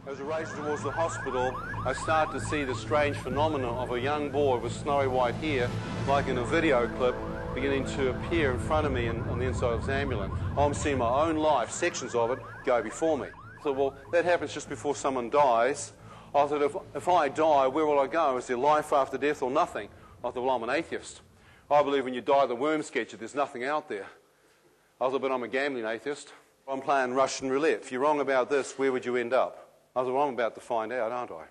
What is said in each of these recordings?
As I raced towards the hospital, I started to see the strange phenomenon of a young boy with snowy white hair, like in a video clip, beginning to appear in front of me on the inside of this ambulance. I'm seeing my own life, sections of it, go before me. I thought, well, that happens just before someone dies. I thought, if I die, where will I go? Is there life after death or nothing? I thought, well, I'm an atheist. I believe when you die, the worms get you. There's nothing out there. I thought, but I'm a gambling atheist. I'm playing Russian roulette. If you're wrong about this, where would you end up? I thought, well, I'm about to find out, aren't I?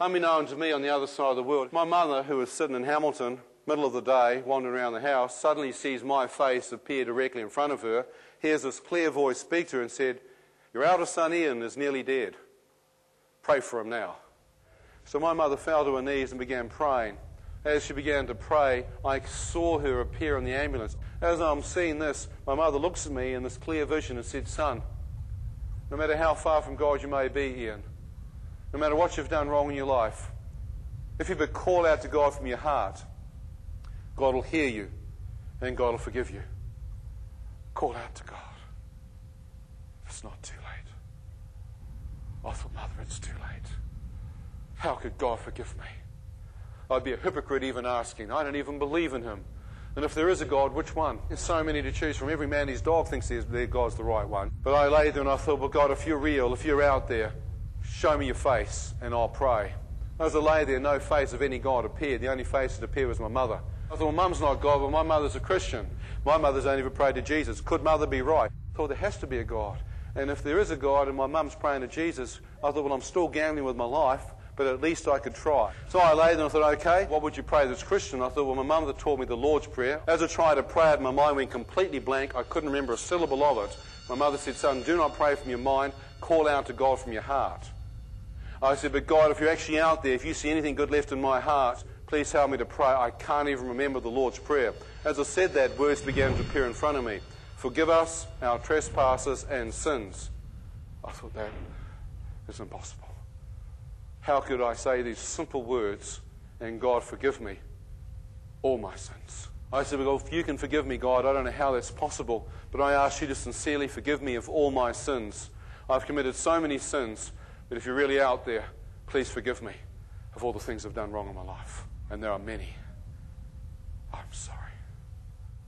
Unbeknown to me, on the other side of the world, my mother, who was sitting in Hamilton, middle of the day, wandering around the house, suddenly sees my face appear directly in front of her, hears this clear voice speak to her and said, "Your eldest son Ian is nearly dead. Pray for him now." So my mother fell to her knees and began praying. As she began to pray, I saw her appear in the ambulance. As I'm seeing this, my mother looks at me in this clear vision and said, "Son, no matter how far from God you may be, Ian, no matter what you've done wrong in your life, if you but call out to God from your heart, God will hear you and God will forgive you. Call out to God. It's not too late." I thought, Mother, it's too late. How could God forgive me? I'd be a hypocrite even asking. I don't even believe in him. And if there is a God, which one? There's so many to choose from. Every man his dog thinks their God's the right one. But I lay there and I thought, well, God, if you're real, if you're out there, show me your face and I'll pray. As I lay there, no face of any God appeared. The only face that appeared was my mother. I thought, well, Mum's not God, but my mother's a Christian. My mother's only ever prayed to Jesus. Could Mother be right? I thought, there has to be a God. And if there is a God and my mum's praying to Jesus, I thought, well, I'm still gambling with my life, but at least I could try. So I lay there and I thought, okay, what would you pray that's Christian? I thought, well, my mum had taught me the Lord's Prayer. As I tried to pray it, my mind went completely blank. I couldn't remember a syllable of it. My mother said, "Son, do not pray from your mind. Call out to God from your heart." I said, "But God, if you're actually out there, if you see anything good left in my heart, please help me to pray. I can't even remember the Lord's Prayer." As I said that, words began to appear in front of me. "Forgive us our trespasses and sins." I thought, that is impossible. How could I say these simple words and God forgive me all my sins? I said, well, if you can forgive me, God, I don't know how that's possible, but I ask you to sincerely forgive me of all my sins. I've committed so many sins, but if you're really out there, please forgive me of all the things I've done wrong in my life. And there are many. I'm sorry.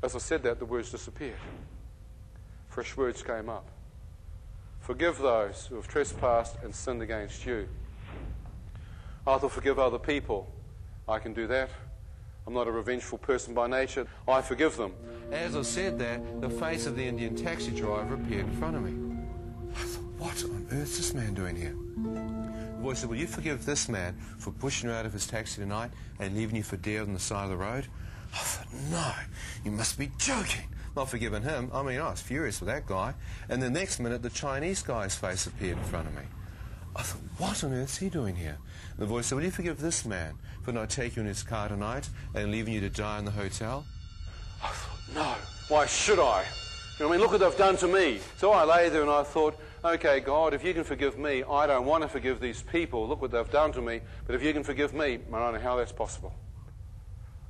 As I said that, the words disappeared. Fresh words came up. "Forgive those who have trespassed and sinned against you." I thought, forgive other people. I can do that. I'm not a revengeful person by nature. I forgive them. As I said that, the face of the Indian taxi driver appeared in front of me. I thought, what on earth is this man doing here? The voice said, "Will you forgive this man for pushing you out of his taxi tonight and leaving you for dead on the side of the road?" I thought, no, you must be joking. Not forgiving him. I mean, I was furious with that guy. And the next minute, the Chinese guy's face appeared in front of me. I thought, what on earth is he doing here? And the voice said, "Will you forgive this man for not taking you in his car tonight and leaving you to die in the hotel?" I thought, no, why should I? I mean, look what they've done to me. So I lay there and I thought, okay, God, if you can forgive me, I don't want to forgive these people. Look what they've done to me. But if you can forgive me, I don't know how that's possible.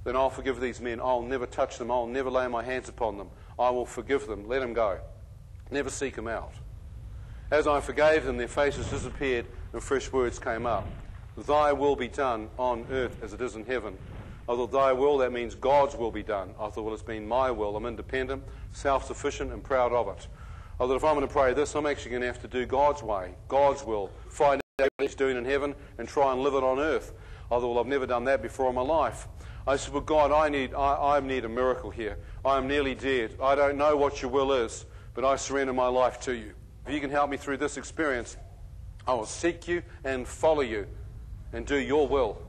Then I'll forgive these men. I'll never touch them. I'll never lay my hands upon them. I will forgive them. Let them go. Never seek them out. As I forgave them, their faces disappeared and fresh words came up. "Thy will be done on earth as it is in heaven." I thought, thy will, that means God's will be done. I thought, well, it's been my will. I'm independent, self-sufficient, and proud of it. I thought, if I'm going to pray this, I'm actually going to have to do God's way, God's will, find out what he's doing in heaven and try and live it on earth. I thought, well, I've never done that before in my life. I said, well, God, I need a miracle here. I am nearly dead. I don't know what your will is, but I surrender my life to you. If you can help me through this experience, I will seek you and follow you and do your will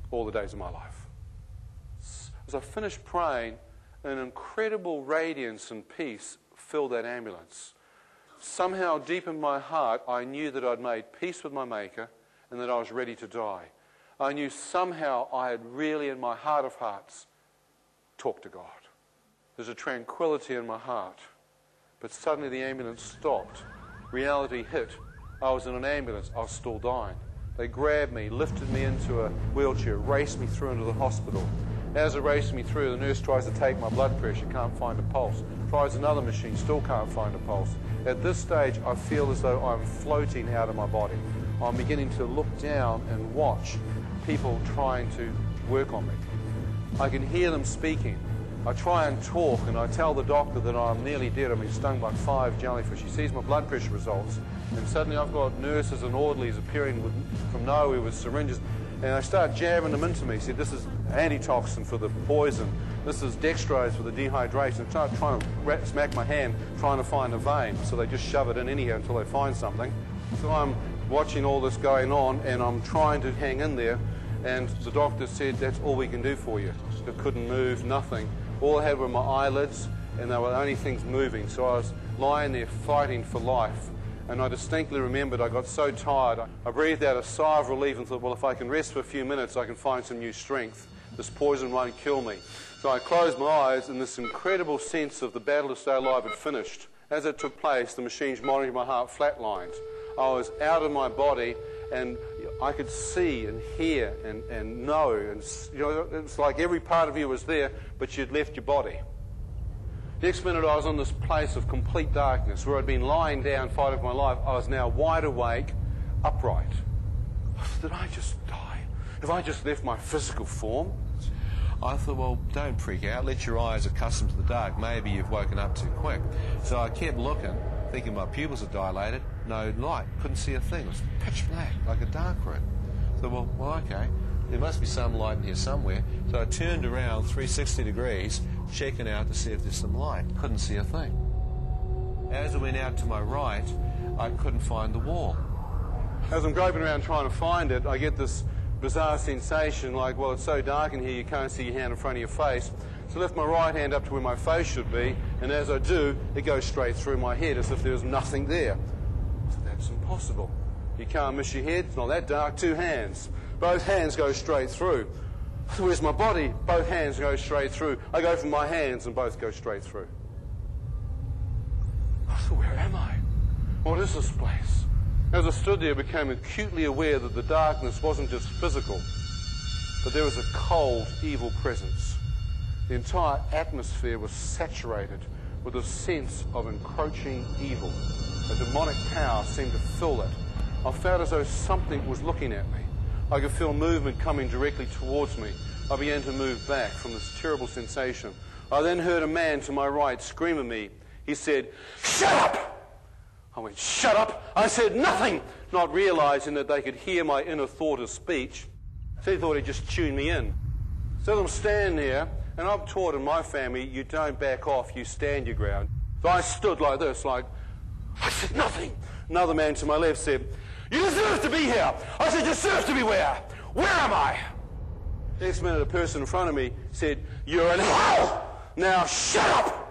all the days of my life. As I finished praying, an incredible radiance and peace filled that ambulance. Somehow deep in my heart, I knew that I'd made peace with my Maker and that I was ready to die. I knew somehow I had really, in my heart of hearts, talked to God. There's a tranquility in my heart. But suddenly the ambulance stopped. Reality hit. I was in an ambulance. I was still dying. They grabbed me, lifted me into a wheelchair, raced me through into the hospital. As they raced me through, the nurse tries to take my blood pressure, can't find a pulse. tries another machine, still can't find a pulse. At this stage, I feel as though I'm floating out of my body. I'm beginning to look down and watch people trying to work on me. I can hear them speaking. I try and talk, and I tell the doctor that I'm nearly dead. I've been stung by 5 jellyfish. He sees my blood pressure results, and suddenly I've got nurses and orderlies appearing from nowhere with syringes, and I start jabbing them into me. He said, this is antitoxin for the poison. This is dextrose for the dehydration. I start trying to smack my hand, trying to find a vein, so they just shove it in anyhow until they find something. So I'm watching all this going on, and I'm trying to hang in there, and the doctor said, that's all we can do for you. I couldn't move, nothing. All I had were my eyelids, and they were the only things moving. So I was lying there fighting for life. And I distinctly remembered I got so tired, I breathed out a sigh of relief and thought, well, if I can rest for a few minutes, I can find some new strength. This poison won't kill me. So I closed my eyes, and this incredible sense of the battle to stay alive had finished. As it took place, the machines monitoring my heart flatlined. I was out of my body, and I could see and hear and know. And, you know, it's like every part of you was there, but you'd left your body. Next minute, I was in this place of complete darkness where I'd been lying down fighting for my life. I was now wide awake, upright. Did I just die? Have I just left my physical form? I thought, well, don't freak out. Let your eyes accustom to the dark. Maybe you've woken up too quick. So I kept looking, thinking my pupils had dilated. No light. Couldn't see a thing. It was pitch black, like a dark room. So, well, okay. There must be some light in here somewhere. So I turned around 360 degrees, checking out to see if there's some light. Couldn't see a thing. As I went out to my right, I couldn't find the wall. As I'm groping around trying to find it, I get this bizarre sensation like, well, it's so dark in here you can't see your hand in front of your face. So I lift my right hand up to where my face should be, and as I do, it goes straight through my head as if there was nothing there. So that's impossible. You can't miss your head. It's not that dark. 2 hands. Both hands go straight through. Where's my body? Both hands go straight through. I go for my hands and both go straight through. So where am I? What is this place? As I stood there, I became acutely aware that the darkness wasn't just physical, but there was a cold, evil presence. The entire atmosphere was saturated with a sense of encroaching evil. A demonic power seemed to fill it. I felt as though something was looking at me. I could feel movement coming directly towards me. I began to move back from this terrible sensation. I then heard a man to my right scream at me. He said, "Shut up!" I went, "Shut up!" I said nothing, not realizing that they could hear my inner thought of speech. So he thought he'd just tune me in. So I'm standing there, and I'm taught in my family, you don't back off, you stand your ground. So I stood like this, like, I said nothing. Another man to my left said, "You deserve to be here." I said, "Deserve to be where? Where am I?" Next minute, a person in front of me said, "You're in hell. Now shut up."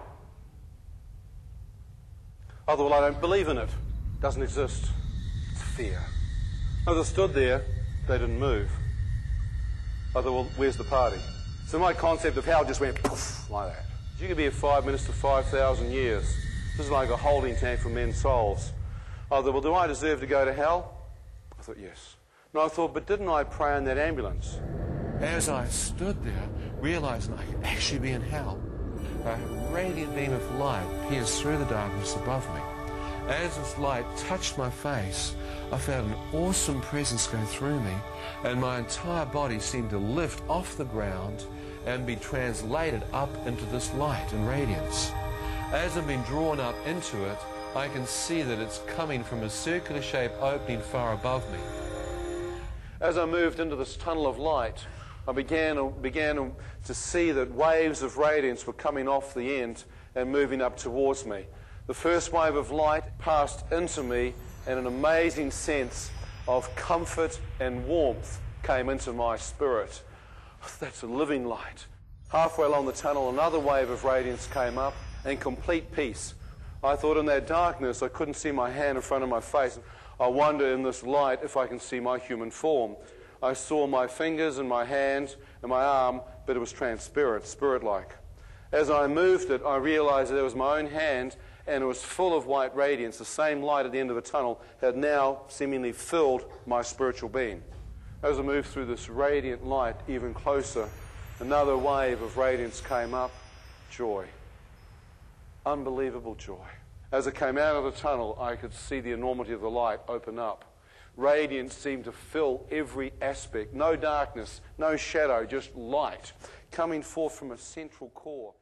I thought, well, I don't believe in it. It doesn't exist. It's fear. As I stood there, they didn't move. I thought, well, where's the party? So my concept of hell just went poof, like that. You could be here 5 minutes to 5,000 years. This is like a holding tank for men's souls. I thought, well, do I deserve to go to hell? I thought, yes. And I thought, but didn't I pray in that ambulance? As I stood there, realizing I could actually be in hell, a radiant beam of light pierced through the darkness above me. As this light touched my face, I felt an awesome presence go through me, and my entire body seemed to lift off the ground and be translated up into this light and radiance. As I'm being drawn up into it, I can see that it's coming from a circular-shaped opening far above me. As I moved into this tunnel of light, I began to see that waves of radiance were coming off the end and moving up towards me. The first wave of light passed into me, and an amazing sense of comfort and warmth came into my spirit. That's a living light. Halfway along the tunnel, another wave of radiance came up, and complete peace. I thought in that darkness I couldn't see my hand in front of my face. I wonder in this light if I can see my human form. I saw my fingers and my hand and my arm, but it was transparent, spirit-like. As I moved it, I realized that it was my own hand, and it was full of white radiance. The same light at the end of the tunnel had now seemingly filled my spiritual being. As I moved through this radiant light even closer, another wave of radiance came up, joy. Unbelievable joy. As I came out of the tunnel, I could see the enormity of the light open up. Radiance seemed to fill every aspect. No darkness, no shadow, just light coming forth from a central core.